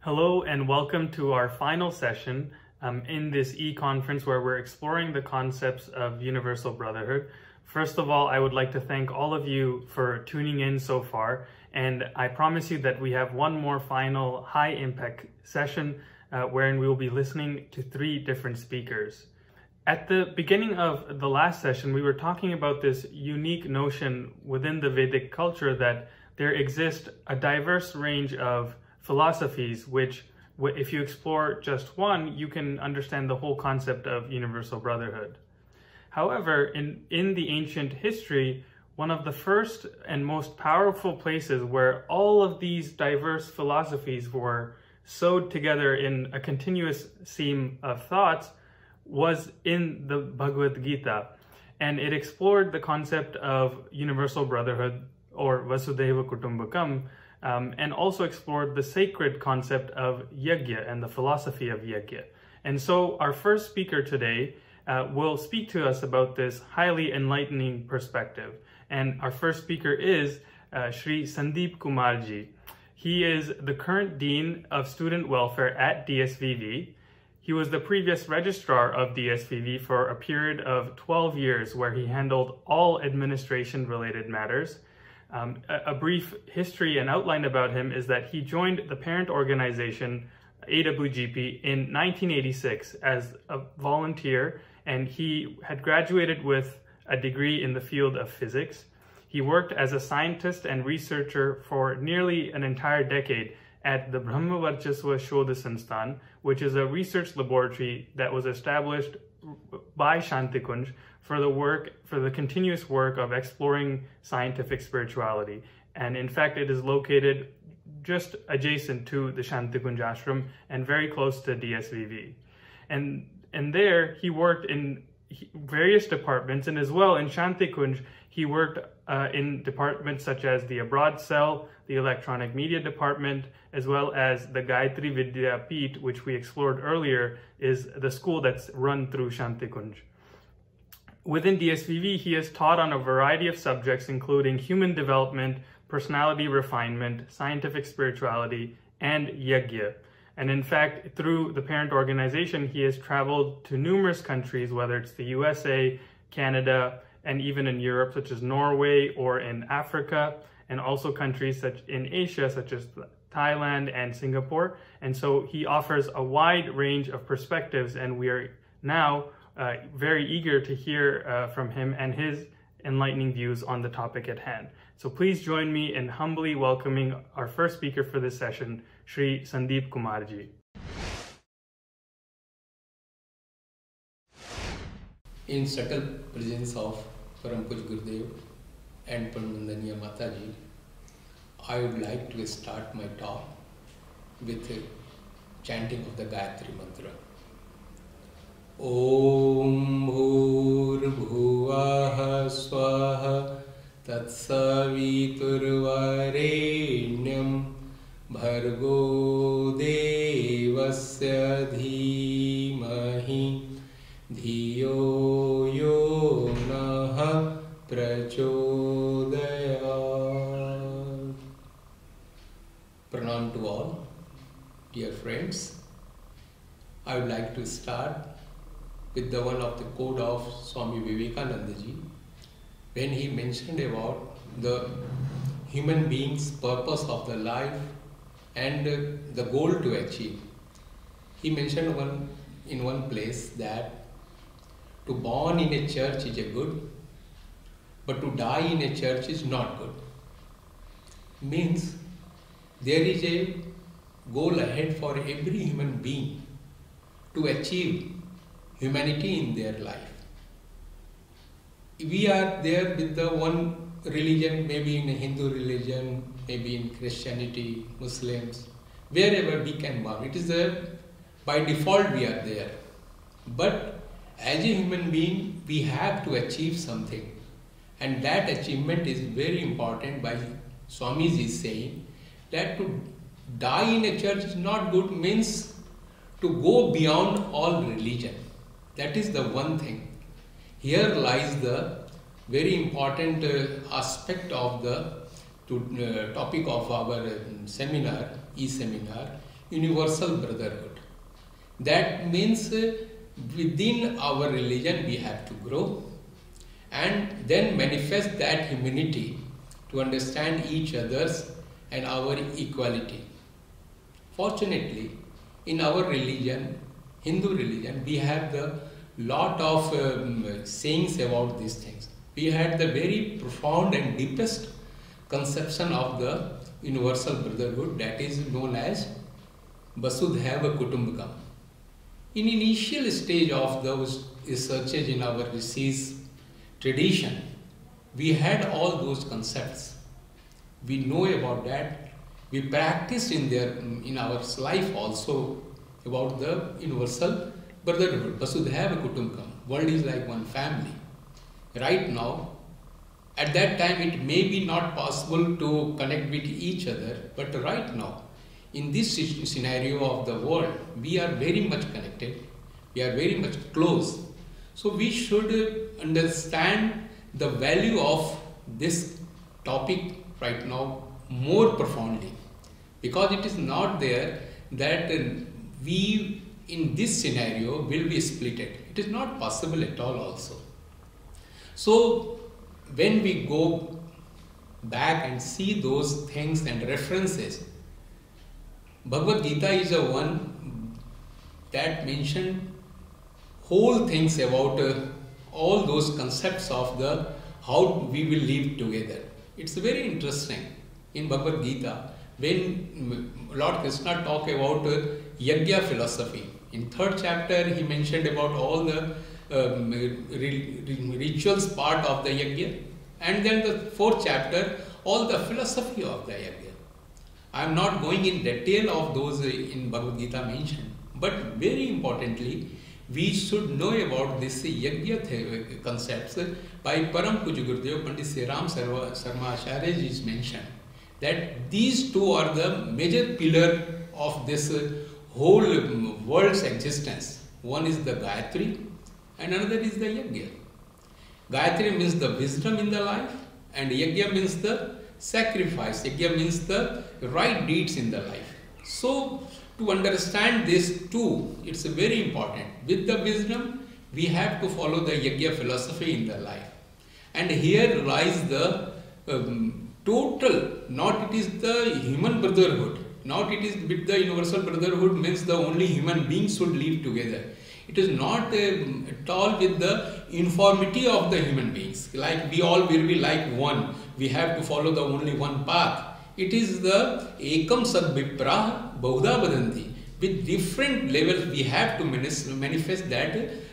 Hello and welcome to our final session in this e-conference where we're exploring the concepts of Universal Brotherhood. First of all, I would like to thank all of you for tuning in so far, and I promise you that we have one more final high-impact session wherein we will be listening to 3 different speakers. At the beginning of the last session, we were talking about this unique notion within the Vedic culture that there exists a diverse range of philosophies which, if you explore just one, you can understand the whole concept of Universal Brotherhood. However, in the ancient history, one of the first and most powerful places where all of these diverse philosophies were sewed together in a continuous seam of thoughts was in the Bhagavad Gita, and it explored the concept of Universal Brotherhood or Vasudhaiv Kutumbakam, and also explored the sacred concept of Yagya and the philosophy of Yagya. And so our first speaker today will speak to us about this highly enlightening perspective. And our first speaker is Shri Sandeep Kumarji. He is the current Dean of Student Welfare at DSVV. He was the previous registrar of DSVV for a period of 12 years where he handled all administration-related matters. A brief history and outline about him is that he joined the parent organization AWGP in 1986 as a volunteer, and he had graduated with a degree in the field of physics. He worked as a scientist and researcher for nearly an entire decade at the Brahmavarchasva Shodha Sansthan, which is a research laboratory that was established by Shantikunj for the continuous work of exploring scientific spirituality. And in fact, it is located just adjacent to the Shantikunj Ashram and very close to DSVV. And there he worked in various departments, and as well in Shantikunj, he worked in departments such as the Abroad Cell, the Electronic Media Department, as well as the Gayatri Vidya Ashram, which we explored earlier, is the school that's run through Shantikunj. Within DSVV, he has taught on a variety of subjects, including human development, personality refinement, scientific spirituality, and Yagya. And in fact, through the parent organization, he has traveled to numerous countries, whether it's the USA, Canada, and even in Europe, such as Norway, or in Africa, and also countries such in Asia, such as Thailand and Singapore. And so he offers a wide range of perspectives, and we are now very eager to hear from him and his enlightening views on the topic at hand. So please join me in humbly welcoming our first speaker for this session, Shri Sandeep Kumarji. In subtle presence of Param Puj Gurudev and Parmandaniya Mataji, I would like to start my talk with a chanting of the Gayatri Mantra. Om Bhurbhuvah Swaha Tatsaviturvarenyam Bhargo Devasya Dhimahi Dhiyo Yo Naha Prachodayat. Pranam to all, dear friends. I would like to start with the one of the quote of Swami Vivekananda ji, when he mentioned about the human being's purpose of the life and the goal to achieve. He mentioned in one place that to born in a church is a good, but to die in a church is not good. Means there is a goal ahead for every human being to achieve humanity in their life. We are there with the one religion, maybe in a Hindu religion, maybe in Christianity, Muslims, wherever we can born. It is there, by default we are there. But as a human being, we have to achieve something. And that achievement is very important. By Swamiji is saying that to die in a church is not good, means to go beyond all religion. That is the one thing. Here lies the very important aspect of the topic of our seminar, e-seminar, Universal Brotherhood. That means within our religion we have to grow and then manifest that humanity to understand each other's and our equality. Fortunately, in our religion, Hindu religion, we have the lot of sayings about these things. We had the very profound and deepest conception of the Universal Brotherhood, that is known as Vasudhaiv Kutumbakam. In initial stage of those researches in our rishis tradition, we had all those concepts. We know about that. We practiced in our life also about the Universal Brotherhood, Vasudhaiv Kutumbakam. World is like one family. Right now, at that time it may be not possible to connect with each other, but right now, in this scenario of the world, we are very much connected, we are very much close. So we should understand the value of this topic right now more profoundly, because it is not there that we in this scenario will be splitted. It is not possible at all also. So when we go back and see those things and references, Bhagavad Gita is a one that mentioned whole things about all those concepts of the how we will live together. It's very interesting in Bhagavad Gita when Lord Krishna talk about Yagya philosophy. In 3rd chapter he mentioned about all the rituals part of the Yagya, and then the 4th chapter all the philosophy of the Yagya. I am not going in detail of those in Bhagavad Gita mentioned, but very importantly we should know about this Yagya concepts by Param Puja Gurudev Pandit Sri Ram Sarma Acharya ji is mentioned that these two are the major pillar of this whole world's existence. One is the Gayatri and another is the Yagya. Gayatri means the wisdom in the life and Yagya means the sacrifice. Yagya means the right deeds in the life. So to understand this too, it's very important. With the wisdom, we have to follow the Yagya philosophy in the life. And here lies the total, not it is the human brotherhood, not it is with the Universal Brotherhood means the only human beings should live together. It is not at all with the uniformity of the human beings, like we all will be like one, we have to follow the only one path. It is the ekam sad viprah bahuda vadanti. With different levels we have to manifest that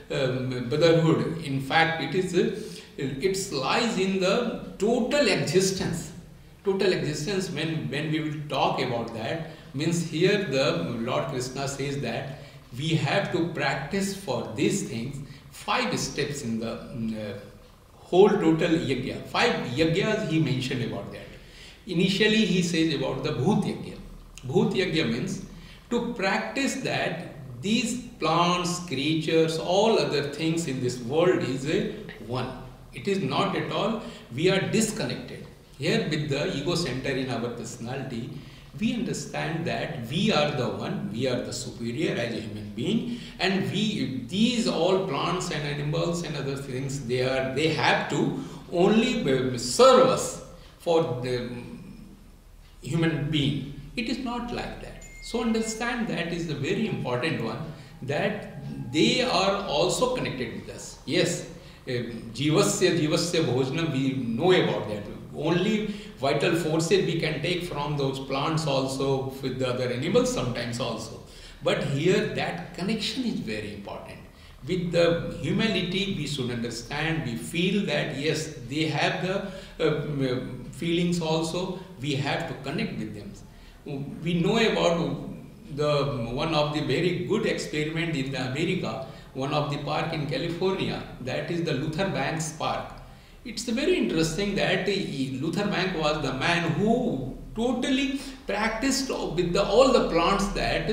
brotherhood. In fact, it lies in the total existence. Total existence, when we will talk about that, means here the Lord Krishna says that we have to practice for these things 5 steps in the whole total Yagya. 5 Yagyas he mentioned about that. Initially he says about the Bhut Yagya. Bhut Yagya means to practice that these plants, creatures, all other things in this world is one. It is not at all, we are disconnected. Here with the ego center in our personality, we understand that we are the one, we are the superior as a human being, and these all plants and animals and other things, they have to only serve us for the human being. It is not like that. So understand that is a very important one, that they are also connected with us. Yes, jivasya bhojanam, we know about that. Only vital forces we can take from those plants also, with the other animals sometimes also. But here that connection is very important. With the humanity we should understand, we feel that yes, they have the feelings also, we have to connect with them. We know about one of the very good experiment in the America, one of the park in California, that is the Luther Banks Park. It's very interesting that Luther Bank was the man who totally practiced with all the plants that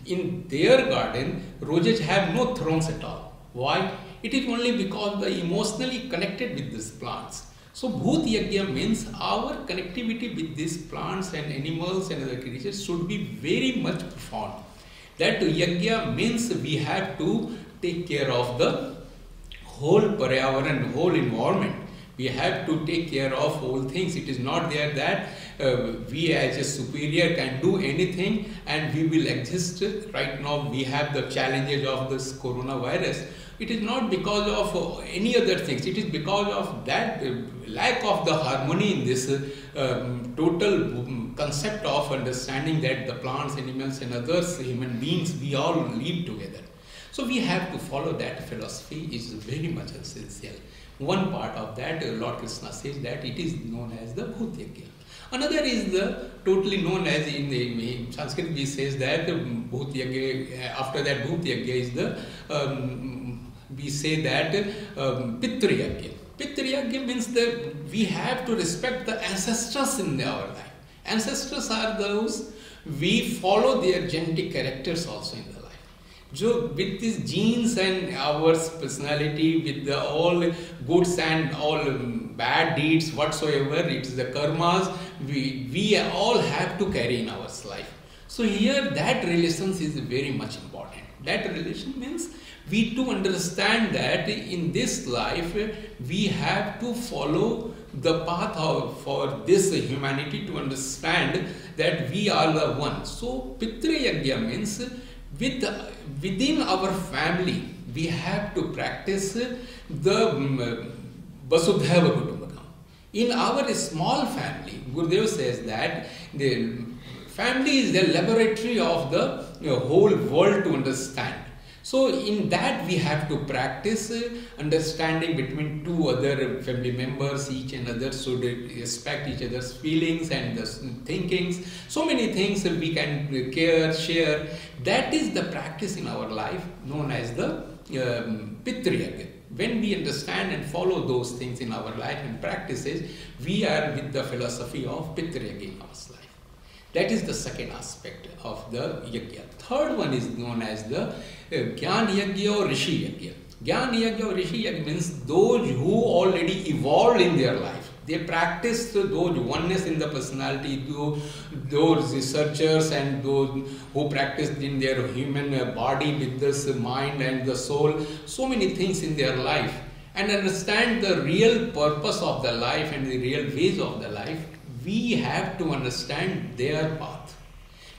in their garden, roses have no thorns at all. Why? It is only because they emotionally connected with these plants. So Bhut Yagya means our connectivity with these plants and animals and other creatures should be very much profound. That Yagya means we have to take care of the whole Paryavaran, whole environment. We have to take care of all things. It is not there that we as a superior can do anything and we will exist. Right now we have the challenges of this coronavirus. It is not because of any other things. It is because of that lack of the harmony in this total concept of understanding that the plants, animals and others, human beings, we all live together. So we have to follow that philosophy. Is very much essential. One part of that, Lord Krishna says that it is known as the Bhut Yagya. Another is the totally known as in Sanskrit we says that Bhut Yagya, after that Bhut Yagya is the, we say that Pitru Yagya. Pitru Yagya means that we have to respect the ancestors in our life. Ancestors are those, we follow their genetic characters also in the life. So with these genes and our personality, with the all goods and all bad deeds whatsoever, it is the karmas, we all have to carry in our life. So here that relation is very much important. That relation means we to understand that in this life we have to follow the path for this humanity to understand that we are the one. So Pitru Yagya means within our family, we have to practice the Vasudhaiv Kutumbakam. In our small family, Gurudev says that the family is the laboratory of the whole world to understand. So in that we have to practice understanding between two other family members, each and other should respect each other's feelings and the thinkings. So many things we can care, share. That is the practice in our life known as the Pitru Yagya. When we understand and follow those things in our life and practices, we are with the philosophy of Pitru Yagya in our life. That is the second aspect of the Yagya. Third one is known as the Gyan Yagya or Rishi Yagya. Gyan Yagya or Rishi Yagya means those who already evolved in their life. They practiced those oneness in the personality, those researchers and those who practiced in their human body with this mind and the soul, so many things in their life, and understand the real purpose of the life and the real ways of the life. We have to understand their path.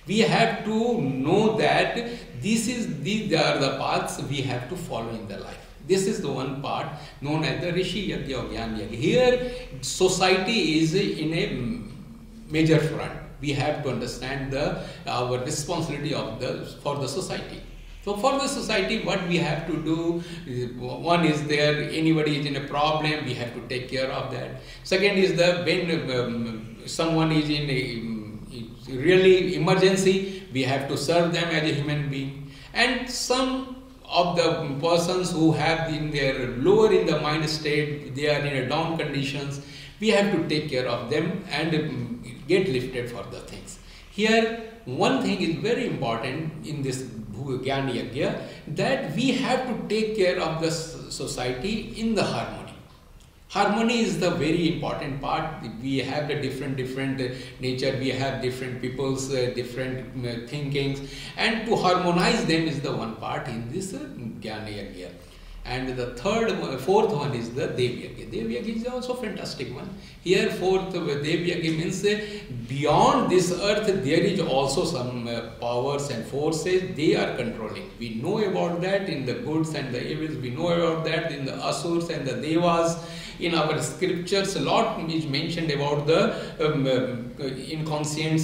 We have to know that these are the paths we have to follow in the life. This is the one part known as the Rishi Yagya or Gyan Yagya. Here, society is in a major front. We have to understand our responsibility for the society. So for the society, what we have to do, one is there, anybody is in a problem, we have to take care of that. Second is when someone is in a really emergency, we have to serve them as a human being. And some of the persons who have been there lower in the mind state, they are in a down conditions, we have to take care of them and get lifted for the things. Here, one thing is very important in this Gyan Yagya, that we have to take care of the society in the harmony. Harmony is the very important part. We have the different nature, we have different people's different thinkings, and to harmonize them is the one part in this Gyan Yagya. And the fourth one is the Dev Yagya. Dev Yagya is also a fantastic one. Here, fourth Dev Yagya means beyond this earth, there is also some powers and forces they are controlling. We know about that in the goods and the evils. We know about that in the Asurs and the Devas. In our scriptures, a lot is mentioned about the inconscient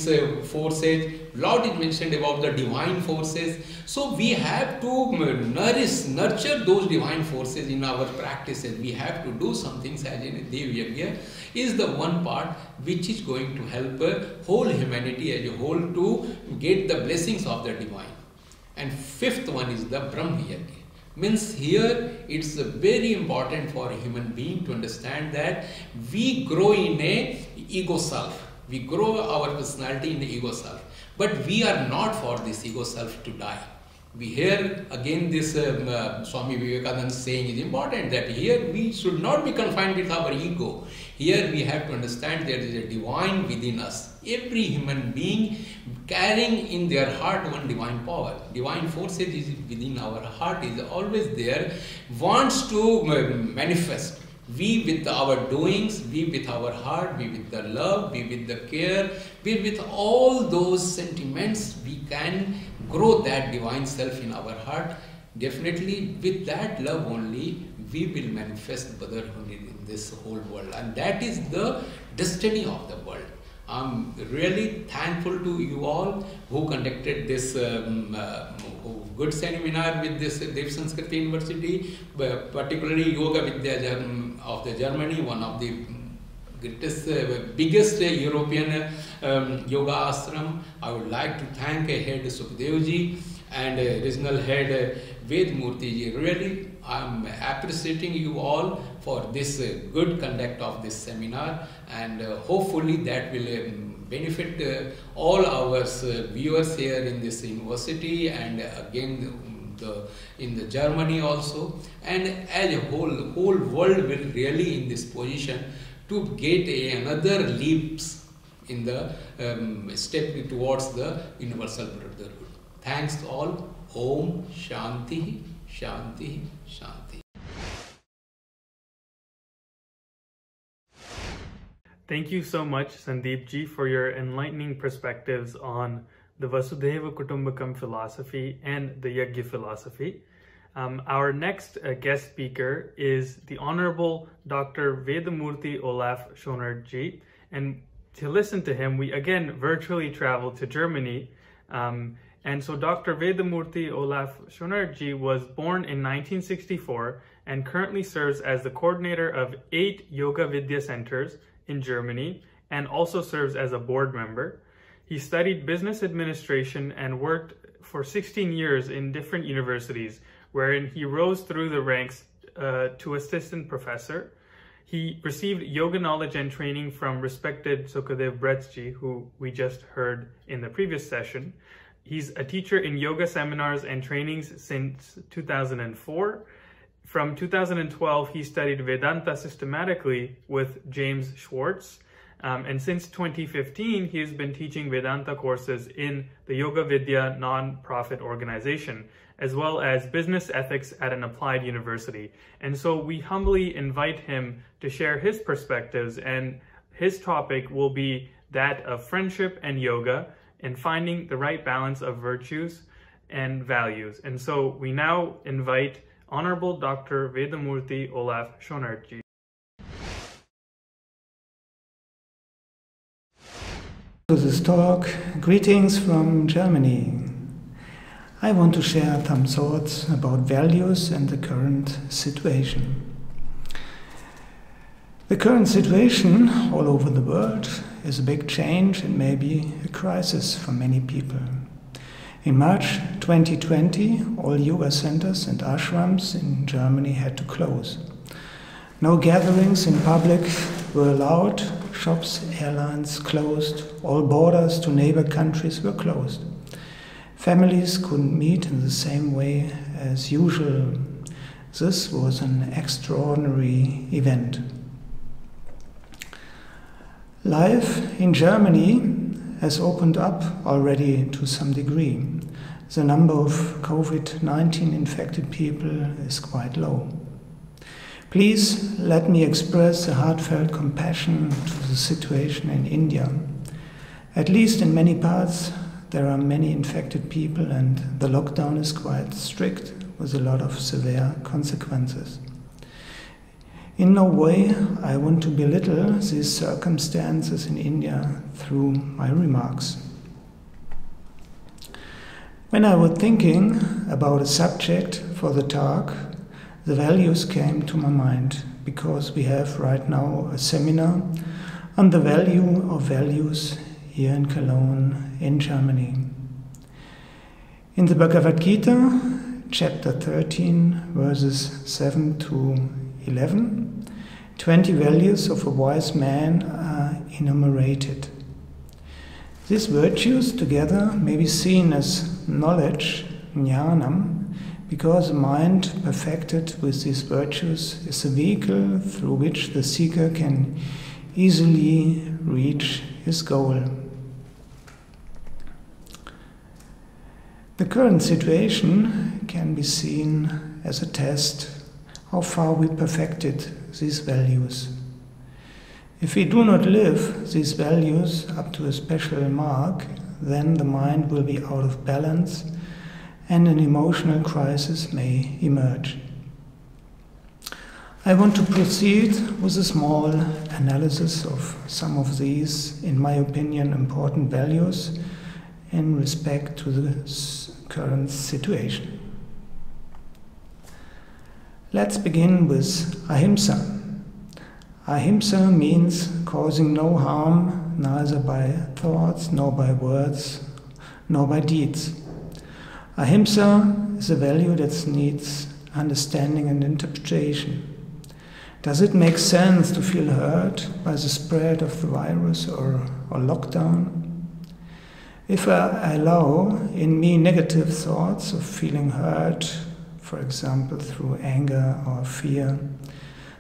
forces. A lot is mentioned about the divine forces. So we have to nurture those divine forces in our practices. We have to do some things as in Dev Yagya is the one part which is going to help whole humanity as a whole to get the blessings of the divine. And fifth one is the Brahma Yagya. Means here it's very important for a human being to understand that we grow in a ego self. We grow our personality in the ego self. But we are not for this ego self to die. We hear again this Swami Vivekananda saying is important, that here we should not be confined with our ego. Here we have to understand there is a divine within us. Every human being carrying in their heart one divine power. Divine force is within our heart, is always there, wants to manifest. We with our doings, we with our heart, we with the love, we with the care, we with all those sentiments, we can grow that divine self in our heart. Definitely with that love only we will manifest brotherhood in this whole world, and that is the destiny of the world. I'm really thankful to you all who conducted this good seminar with this Dev Sanskriti University, particularly Yoga Vidya of the Germany, one of the greatest, biggest European yoga ashram. I would like to thank head Sukhdeo ji and regional head Vedamurti ji. Really, I'm appreciating you all for this good conduct of this seminar, and hopefully that will benefit all our viewers here in this university, and again in the Germany also, and as a whole world will really in this position to get another leaps in the step towards the Universal Brotherhood. Thanks all. Om Shanti, Shanti, Shanti. Thank you so much, Sandeep ji, for your enlightening perspectives on the Vasudhaiv Kutumbakam philosophy and the Yagya philosophy. Our next guest speaker is the Honorable Dr. Vedamurti Olaf Schönert ji, and to listen to him, we again virtually traveled to Germany. And so Dr. Vedamurti Olaf Schönert ji was born in 1964 and currently serves as the coordinator of 8 Yoga Vidya centers in Germany, and also serves as a board member. He studied business administration and worked for 16 years in different universities, wherein he rose through the ranks to assistant professor. He received yoga knowledge and training from respected Sukadev Bretji, who we just heard in the previous session. He's a teacher in yoga seminars and trainings since 2004. From 2012, he studied Vedanta systematically with James Schwartz. And since 2015, he has been teaching Vedanta courses in the Yoga Vidya non-profit organization, as well as business ethics at an applied university. And so we humbly invite him to share his perspectives, and his topic will be that of friendship and yoga and finding the right balance of virtues and values. And so we now invite Honorable Dr. Vedamurti Olaf Schönert ji. To this talk, greetings from Germany. I want to share some thoughts about values and the current situation. The current situation all over the world is a big change and maybe a crisis for many people. In March 2020, all yoga centers and ashrams in Germany had to close. No gatherings in public were allowed, shops, airlines closed, all borders to neighbor countries were closed. Families couldn't meet in the same way as usual. This was an extraordinary event. Life in Germany has opened up already to some degree. The number of COVID-19 infected people is quite low. Please let me express a heartfelt compassion to the situation in India. At least in many parts, there are many infected people and the lockdown is quite strict with a lot of severe consequences. In no way I want to belittle these circumstances in India through my remarks. When I was thinking about a subject for the talk, the values came to my mind, because we have right now a seminar on the value of values here in Cologne, in Germany. In the Bhagawat Gita, chapter 13, verses 7 to 11, 20 values of a wise man are enumerated. These virtues together may be seen as knowledge, jnanam, because the mind perfected with these virtues is a vehicle through which the seeker can easily reach his goal. The current situation can be seen as a test how far we perfected these values. If we do not live these values up to a special mark, then the mind will be out of balance and an emotional crisis may emerge. I want to proceed with a small analysis of some of these, in my opinion, important values in respect to the current situation. Let's begin with ahimsa. Ahimsa means causing no harm, neither by thoughts, nor by words, nor by deeds. Ahimsa is a value that needs understanding and interpretation. Does it make sense to feel hurt by the spread of the virus or lockdown? If I allow in me negative thoughts of feeling hurt, for example through anger or fear,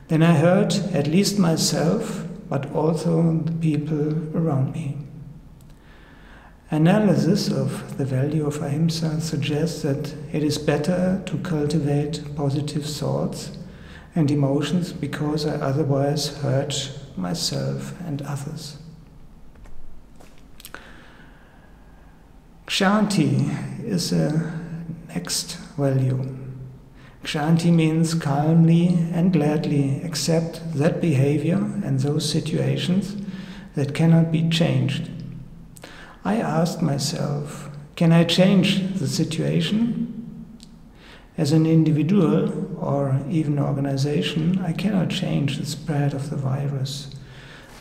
then I hurt at least myself, but also the people around me. Analysis of the value of ahimsa suggests that it is better to cultivate positive thoughts and emotions because I otherwise hurt myself and others. Kshanti is a next value. Kshanti means calmly and gladly accept that behavior and those situations that cannot be changed. I asked myself, can I change the situation? As an individual or even organization, I cannot change the spread of the virus,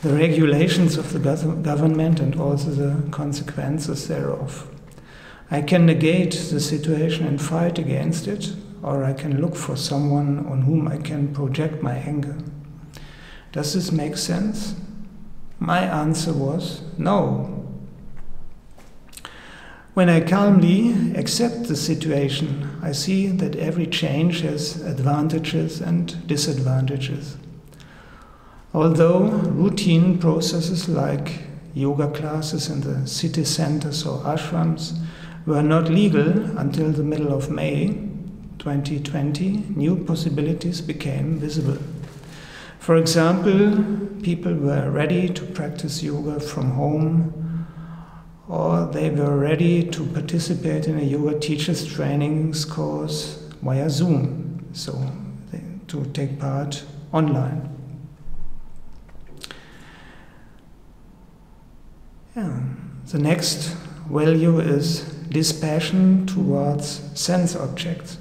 the regulations of the government and also the consequences thereof. I can negate the situation and fight against it, or I can look for someone on whom I can project my anger. Does this make sense? My answer was no. When I calmly accept the situation, I see that every change has advantages and disadvantages. Although routine processes like yoga classes in the city centers or ashrams were not legal until the middle of May 2020, new possibilities became visible. For example, people were ready to practice yoga from home, or they were ready to participate in a yoga teachers trainings course via Zoom, so to take part online. The next value is dispassion towards sense objects.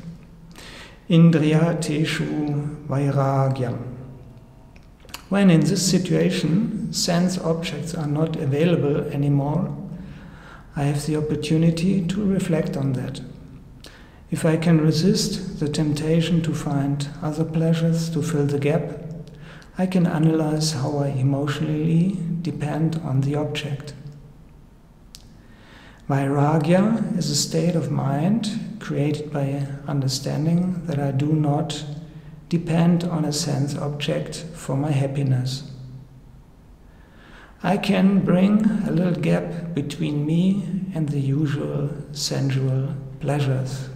Indriyateshu vairagyam. When in this situation sense objects are not available anymore, I have the opportunity to reflect on that. If I can resist the temptation to find other pleasures to fill the gap, I can analyze how I emotionally depend on the object. Vairagya is a state of mind created by understanding that I do not depend on a sense object for my happiness. I can bring a little gap between me and the usual sensual pleasures.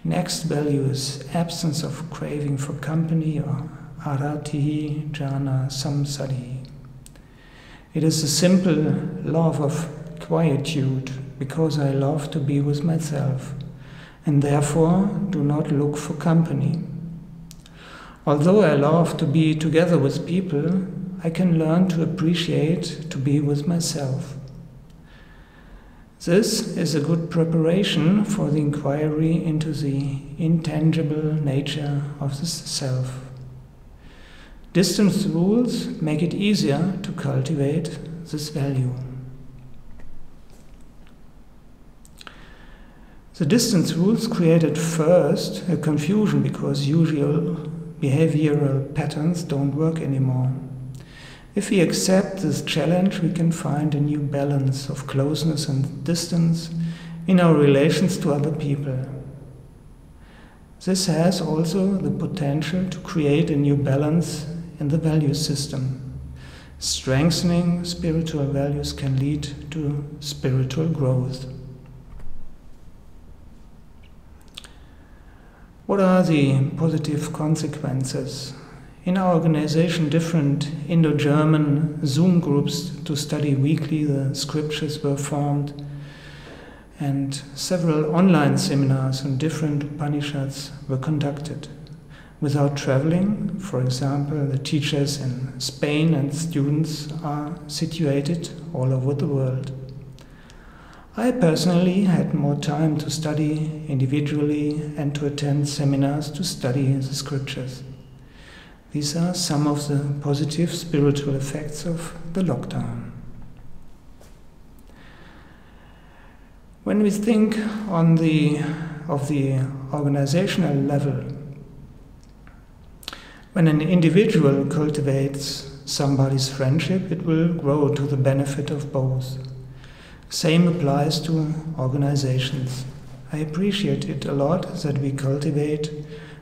Next value is absence of craving for company, or arati jhana samsari. It is a simple love of quietude, because I love to be with myself and therefore do not look for company. Although I love to be together with people, I can learn to appreciate to be with myself. This is a good preparation for the inquiry into the intangible nature of the self. Distance rules make it easier to cultivate this value. The distance rules created first a confusion because usual behavioral patterns don't work anymore. If we accept this challenge, we can find a new balance of closeness and distance in our relations to other people. This has also the potential to create a new balance in the value system. Strengthening spiritual values can lead to spiritual growth. What are the positive consequences? In our organization, different Indo-German Zoom groups to study weekly the scriptures were formed, and several online seminars on different Upanishads were conducted. Without traveling, for example, the teachers in Spain and students are situated all over the world. I personally had more time to study individually and to attend seminars to study the scriptures. These are some of the positive spiritual effects of the lockdown. When we think of the organizational level, when an individual cultivates somebody's friendship, it will grow to the benefit of both. Same applies to organizations. I appreciate it a lot that we cultivate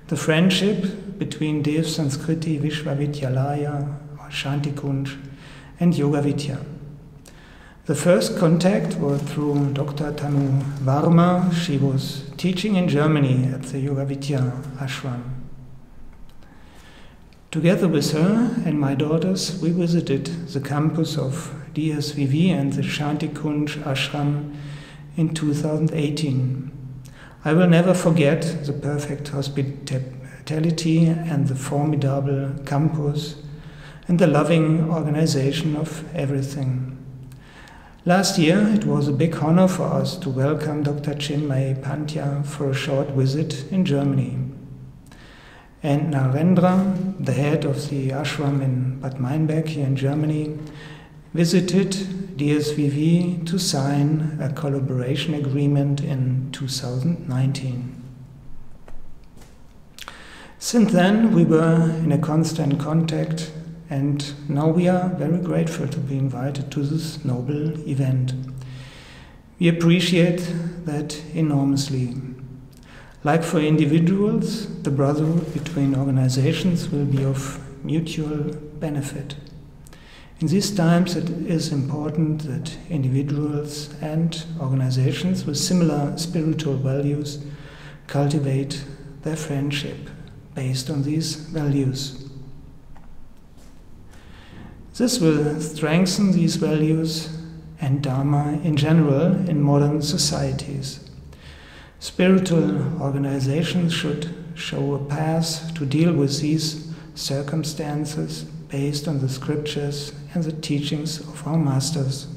the friendship between Dev Sanskriti Vishwavidyalaya, or Shanti Kunj, and Yoga Vidya. The first contact was through Dr. Tanu Varma. She was teaching in Germany at the Yoga Vidya Ashram. Together with her and my daughters, we visited the campus of DSVV and the Shanti Kunj Ashram in 2018. I will never forget the perfect hospitality and the formidable campus and the loving organization of everything. Last year, it was a big honor for us to welcome Dr. Chinmay Pandya for a short visit in Germany. And Narendra, the head of the ashram in Bad Meinberg here in Germany, visited DSVV to sign a collaboration agreement in 2019. Since then, we were in a constant contact, and now we are very grateful to be invited to this noble event. We appreciate that enormously. Like for individuals, the brotherhood between organizations will be of mutual benefit. In these times, it is important that individuals and organizations with similar spiritual values cultivate their friendship based on these values. This will strengthen these values and Dharma in general in modern societies. Spiritual organizations should show a path to deal with these circumstances based on the scriptures and the teachings of our masters.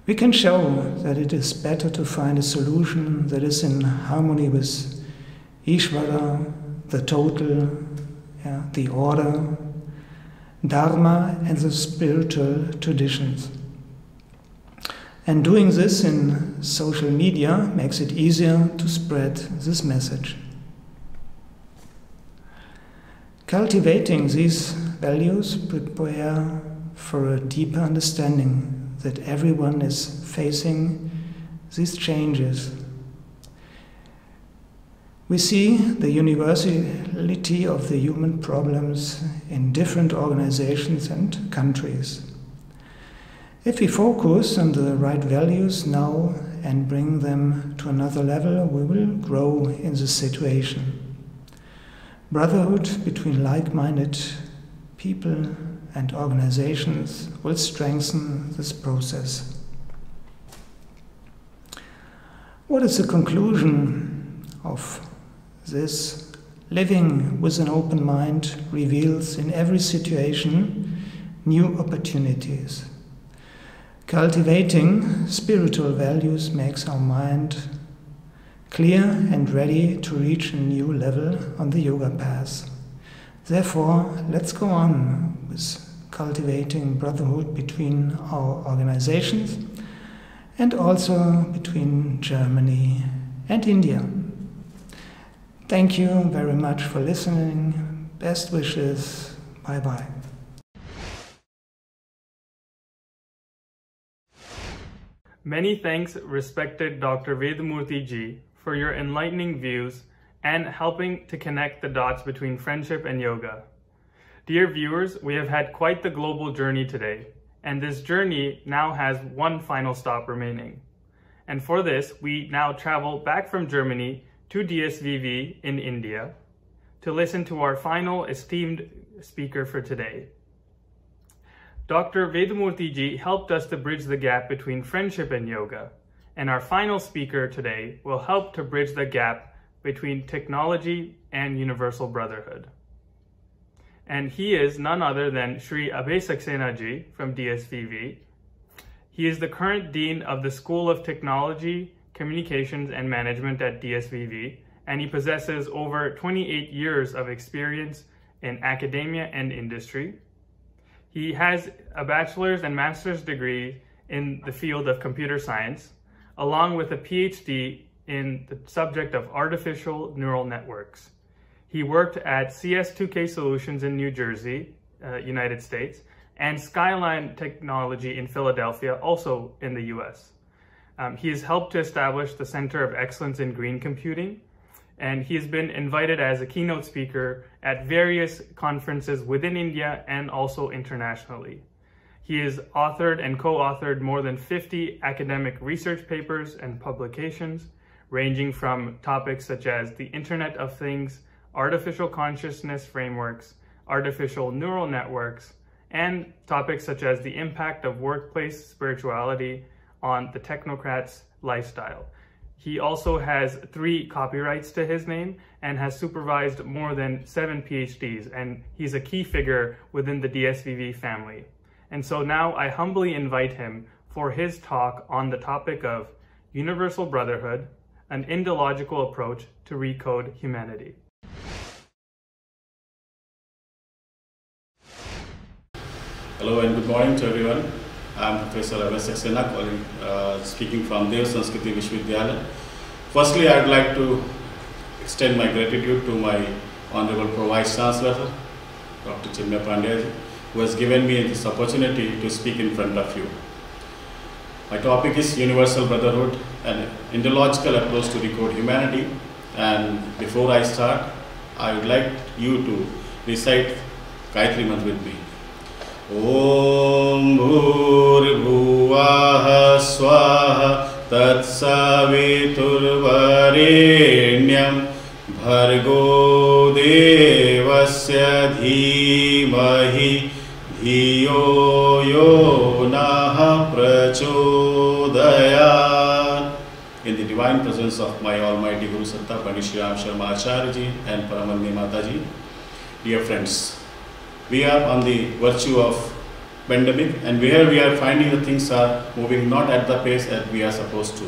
We can show that it is better to find a solution that is in harmony with Ishvara, the total, the order, Dharma, and the spiritual traditions. And doing this in social media makes it easier to spread this message. Cultivating these values prepare for a deeper understanding that everyone is facing these changes. We see the universality of the human problems in different organizations and countries. If we focus on the right values now and bring them to another level, we will grow in this situation. Brotherhood between like-minded people and organizations will strengthen this process. What is the conclusion of this? Living with an open mind reveals in every situation new opportunities. Cultivating spiritual values makes our mind clear and ready to reach a new level on the yoga path. Therefore, let's go on with cultivating brotherhood between our organizations and also between Germany and India. Thank you very much for listening. Best wishes. Bye-bye. Many thanks, respected Dr. Vedamurti ji, for your enlightening views and helping to connect the dots between friendship and yoga. Dear viewers, we have had quite the global journey today, and this journey now has one final stop remaining. And for this, we now travel back from Germany to DSVV in India to listen to our final esteemed speaker for today. Dr. Vedamurti ji helped us to bridge the gap between friendship and yoga, and our final speaker today will help to bridge the gap between technology and Universal Brotherhood. And he is none other than Shri Abhay Saxena ji from DSVV. He is the current Dean of the School of Technology, Communications and Management at DSVV, and he possesses over 28 years of experience in academia and industry. He has a bachelor's and master's degree in the field of computer science, along with a PhD in the subject of artificial neural networks. He worked at CS2K Solutions in New Jersey, United States, and Skyline Technology in Philadelphia, also in the US. He has helped to establish the Center of Excellence in Green Computing, and he has been invited as a keynote speaker at various conferences within India and also internationally. He has authored and co-authored more than 50 academic research papers and publications, ranging from topics such as the Internet of Things, artificial consciousness frameworks, artificial neural networks, and topics such as the impact of workplace spirituality on the technocrat's lifestyle. He also has 3 copyrights to his name and has supervised more than 7 PhDs, and he's a key figure within the DSVV family. And so now I humbly invite him for his talk on the topic of Universal Brotherhood, an Indological approach to recode humanity. Hello and good morning to everyone. I am Professor Abhay Saxena, speaking from Dev Sanskriti Vishwavidyalaya. Firstly, I would like to extend my gratitude to my Honorable Vice Chancellor, Dr. Chinmay Pandya, who has given me this opportunity to speak in front of you. My topic is Universal Brotherhood, an Indological approach to recode humanity. And before I start, I would like you to recite Gayatri Mantra with me. Om Bhurbhuvah Swaha Tatsaviturvarenyam Bhargo Devasya Dhimahi Dhiyo Yo Naha Prachodayat. In the divine presence of my Almighty Guru Satta Pandit Shri Ram Sharma Acharya Ji and Paramanni Mataji, dear friends, we are on the virtue of pandemic, and where we are finding the things are moving not at the pace that we are supposed to.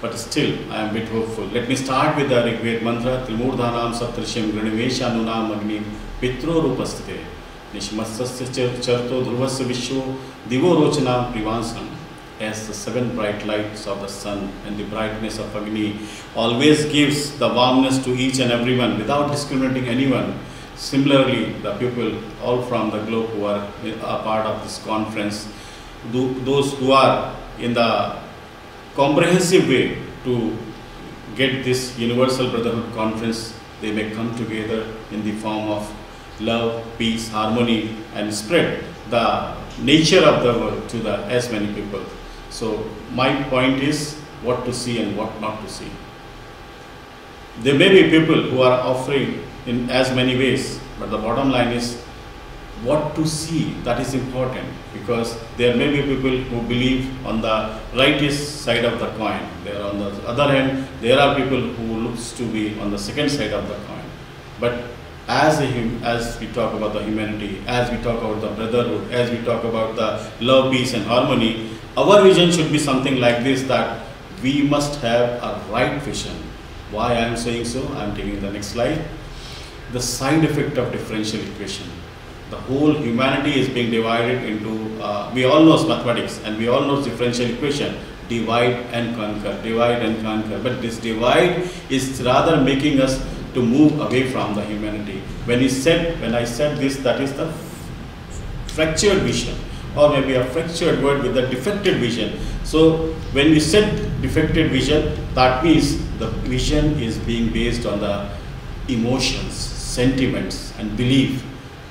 But still, I am a bit hopeful. Let me start with the Rigved mantra. Trimurdhanam saptrishim graniveshanunam agnim pitro rupastite nishmatsasya charto dhruvasya vishwo divo rochanam privansam. As the 7 bright lights of the sun and the brightness of Agni always gives the warmness to each and everyone without discriminating anyone. Similarly, the people all from the globe who are a part of this conference, those who are in the comprehensive way to get this Universal Brotherhood conference, they may come together in the form of love, peace, harmony, and spread the nature of the world to as many people. So my point is what to see and what not to see. There may be people who are offering in as many ways, but the bottom line is what to see. That is important, because there may be people who believe on the rightist side of the coin. There on the other hand, there are people who looks to be on the second side of the coin. But as we talk about the humanity, as we talk about the brotherhood, as we talk about the love, peace and harmony, our vision should be something like this, that we must have a right vision. Why I am saying so? I am taking the next slide. The side effect of differential equation. The whole humanity is being divided into, we all know mathematics and we all know differential equation, divide and conquer, divide and conquer. But this divide is rather making us to move away from the humanity. When I said this, that is the fractured vision. or maybe a fractured word with a defected vision. So when we said defected vision, that means the vision is being based on the emotions, sentiments and belief.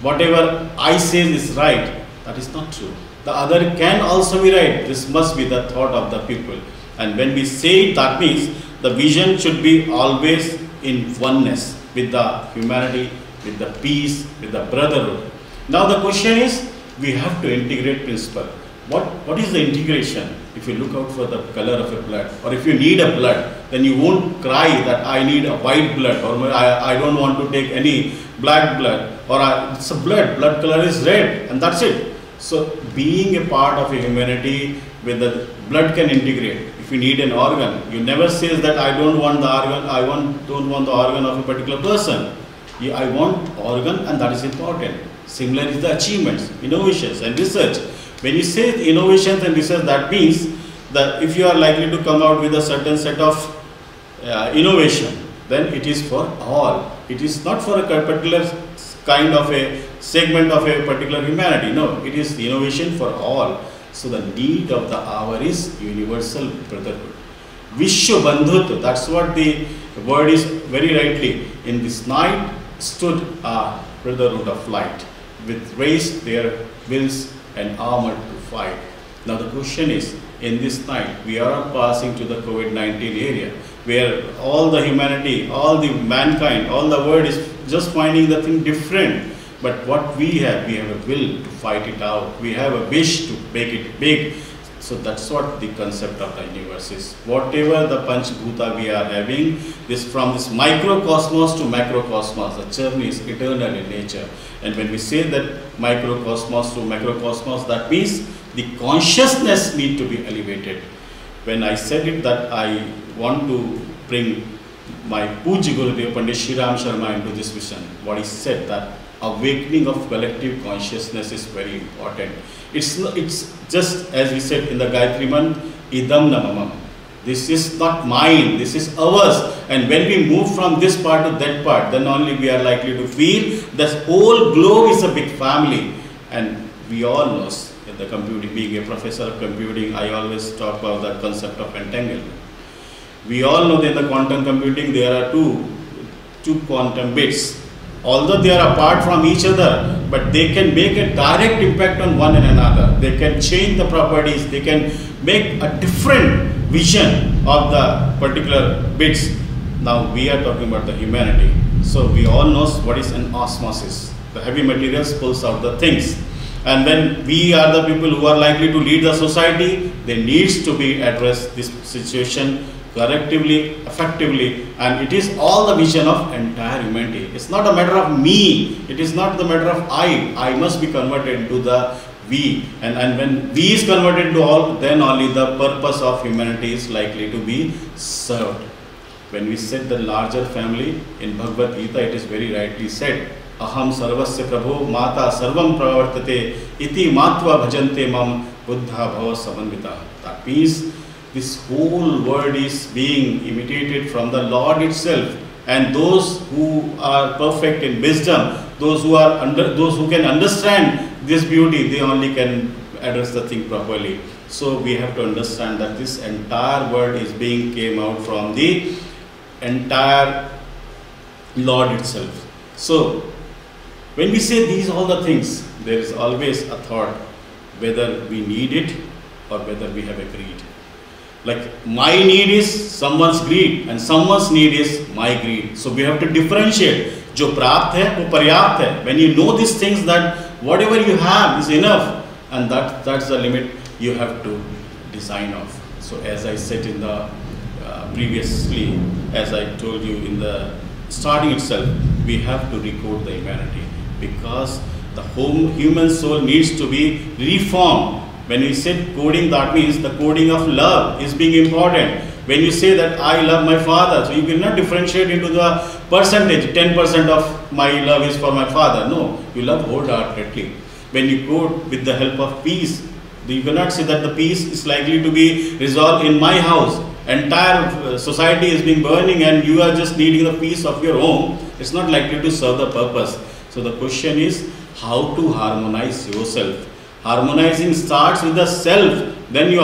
Whatever I say is right, that is not true. The other can also be right. This must be the thought of the people. And when we say it, that means the vision should be always in oneness with the humanity, with the peace, with the brotherhood. Now the question is, we have to integrate principle. What is the integration? If you look out for the color of a blood, or if you need a blood, then you won't cry that I need a white blood, or I don't want to take any black blood, or it's a blood color is red, and that's it. So being a part of a humanity where the blood can integrate. If you need an organ, you never say that I don't want the organ, don't want the organ of a particular person. I want organ, and that is important. Similar is the achievements, innovations and research. When you say innovations and research, that means that if you are likely to come out with a certain set of innovation, then it is for all. It is not for a particular kind of a segment of a particular humanity. No, it is innovation for all. So the need of the hour is universal brotherhood. Vishwa Bandhut, that's what the word is very rightly. In this night stood a brotherhood of light, with raised their wills and armor to fight. Now the question is, in this night, we are passing to the COVID-19 area, where all the humanity, all the mankind, all the world is just finding the thing different. But what we have a will to fight it out. We have a wish to make it big. So that's what the concept of the universe is. Whatever the Panch Bhuta we are having, from this microcosmos to macrocosmos, the journey is eternal in nature. And when we say that microcosmos to macrocosmos, that means the consciousness need to be elevated. When I said it that I want to bring my Puja Gurudev Pandit Shri Ram Sharma into this vision, what he said that awakening of collective consciousness is very important. It's just as we said in the Gayatri month, idam namamam. This is not mine, this is ours. And when we move from this part to that part, then only we are likely to feel the whole globe is a big family. And we all know in the computing, being a professor of computing, I always talk about the concept of entanglement. We all know that in the quantum computing there are two quantum bits. Although they are apart from each other, but they can make a direct impact on one and another. They can change the properties, they can make a different vision of the particular bits. Now we are talking about the humanity. So we all know what is an osmosis. The heavy materials pulls out the things. And when we are the people who are likely to lead the society, there needs to be addressed this situation correctively, effectively, and it is all the vision of entire humanity. It's not a matter of me, it is not the matter of I must be converted into the we, and when we is converted into all, then only the purpose of humanity is likely to be served. When we said the larger family in Bhagavad Gita, it is very rightly said, aham sarvasya prabho mata sarvam pravartate iti matva bhajante mam buddha bhava samanvita. That means this whole world is being imitated from the Lord itself, and those who are perfect in wisdom, those who can understand this beauty, they only can address the thing properly. So we have to understand that this entire world is came out from the entire Lord itself. So when we say these all the things, there is always a thought whether we need it or whether we have agreed. Like my need is someone's greed and someone's need is my greed. So we have to differentiate. Jo prapt hai, wo paryapt hai. When you know these things, that whatever you have is enough, and that's the limit you have to design of. So as I said in the previously, as I told you in the starting itself, we have to recode the humanity, because the human soul needs to be reformed. When we said coding, that means the coding of love is being important. When you say that I love my father, so you cannot differentiate into the percentage, 10% of my love is for my father. No, you love wholeheartedly. When you code with the help of peace, you cannot say that the peace is likely to be resolved in my house. Entire society is being burning and you are just needing the peace of your home. It's not likely to serve the purpose. So the question is how to harmonize yourself. Harmonizing starts with the self, then you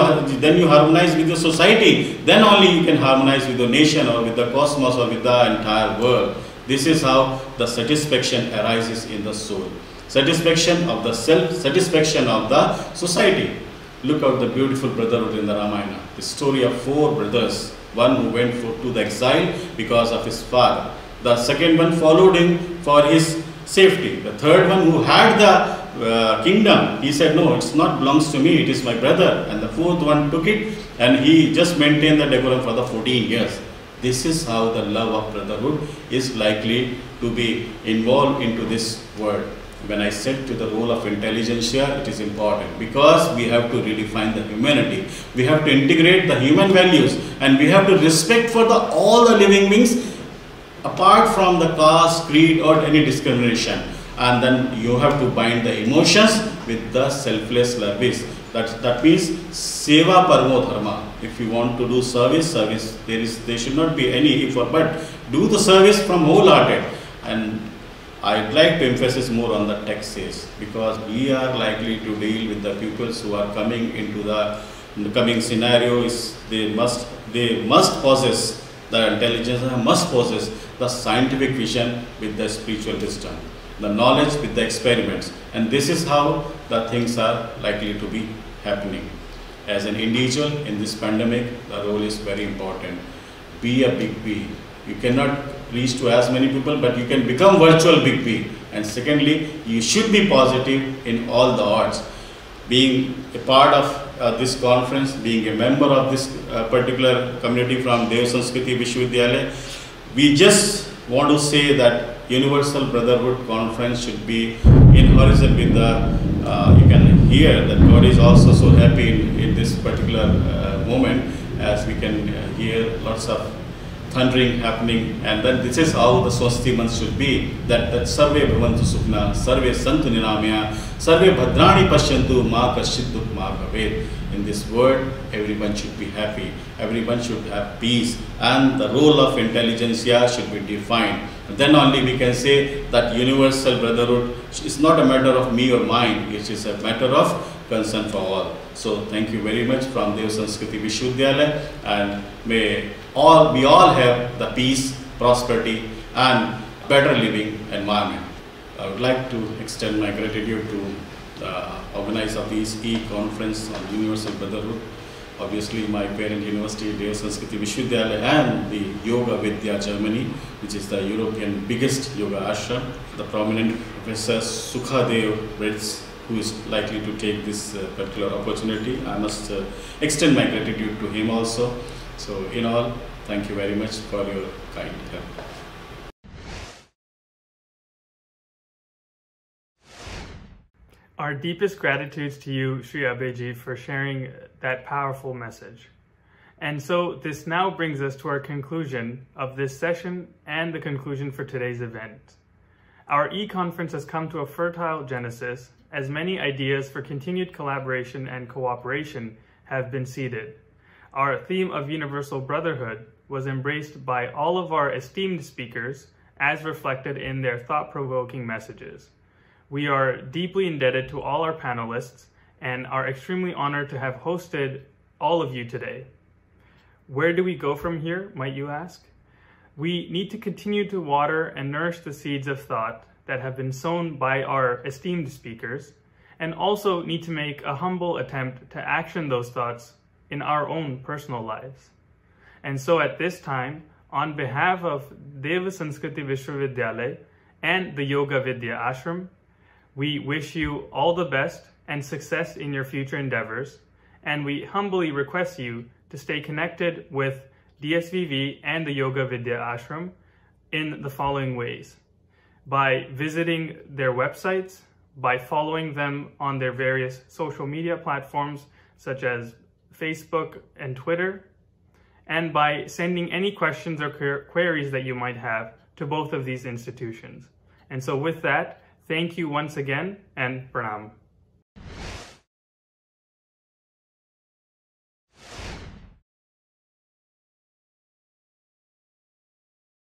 harmonize with the society, then only you can harmonize with the nation or with the cosmos or with the entire world. This is how the satisfaction arises in the soul. Satisfaction of the self, satisfaction of the society. Look at the beautiful brotherhood in the Ramayana. The story of 4 brothers. One who went to the exile because of his father. The second one followed him for his safety. The third one who had the kingdom, he said, no, it's not belongs to me, it is my brother. And the fourth one took it and he just maintained the decorum for the 14 years. This is how the love of brotherhood is likely to be involved into this world. When I said to the role of intelligentsia, it is important because we have to redefine the humanity. We have to integrate the human values and we have to respect for all the living beings apart from the caste, creed or any discrimination. And then you have to bind the emotions with the selfless service. That means seva paramo dharma. If you want to do service, there should not be any if or but. Do the service from wholehearted. And I'd like to emphasize more on the texts because we are likely to deal with the pupils who are coming into the coming scenarios. They must possess the intelligence, must possess the scientific vision with the spiritual wisdom, the knowledge with the experiments. And this is how the things are likely to be happening. As an individual in this pandemic, the role is very important. Be a big B. You cannot reach to as many people, but you can become virtual big B. And secondly, you should be positive in all the odds. Being a part of this conference, being a member of this particular community from Dev Sanskriti Vishwavidyalaya, we just want to say that Universal Brotherhood conference should be in horizon with the, you can hear that God is also so happy in this particular moment, as we can hear lots of thundering happening, and then this is how the Swasti month should be, that Sarve Bhavantu Sukhinah, Sarve Santu Niramya, Sarve Bhadrani Pashyantu, Ma Kashchit Dukh Ma Bhaved. In this world, everyone should be happy, everyone should have peace, and the role of intelligentsia should be defined. Then only we can say that Universal Brotherhood is not a matter of me or mine, it is a matter of concern for all. So thank you very much from Dev Sanskriti Vishwavidyalaya, and may we all have the peace, prosperity and better living environment. I would like to extend my gratitude to the organizer of this e-conference on Universal Brotherhood, obviously my parent university, Dev Sanskriti Vishwavidyalaya, and the Yoga Vidya Germany, which is the European biggest yoga ashram, the prominent Professor Sukhadev, who is likely to take this particular opportunity. I must extend my gratitude to him also. So in all, thank you very much for your kind help. Our deepest gratitudes to you, Sri Abhayji, for sharing that powerful message. And so this now brings us to our conclusion of this session and the conclusion for today's event. Our e-conference has come to a fertile genesis as many ideas for continued collaboration and cooperation have been seeded. Our theme of Universal Brotherhood was embraced by all of our esteemed speakers as reflected in their thought-provoking messages. We are deeply indebted to all our panelists and are extremely honored to have hosted all of you today. Where do we go from here, might you ask? We need to continue to water and nourish the seeds of thought that have been sown by our esteemed speakers, and also need to make a humble attempt to action those thoughts in our own personal lives. And so at this time, on behalf of Dev Sanskriti Vishwavidyalaya and the Yoga Vidya Ashram, we wish you all the best and success in your future endeavors, and we humbly request you to stay connected with DSVV and the Yoga Vidya Ashram in the following ways: by visiting their websites, by following them on their various social media platforms such as Facebook and Twitter, and by sending any questions or queries that you might have to both of these institutions. And so with that, thank you once again, and pranam.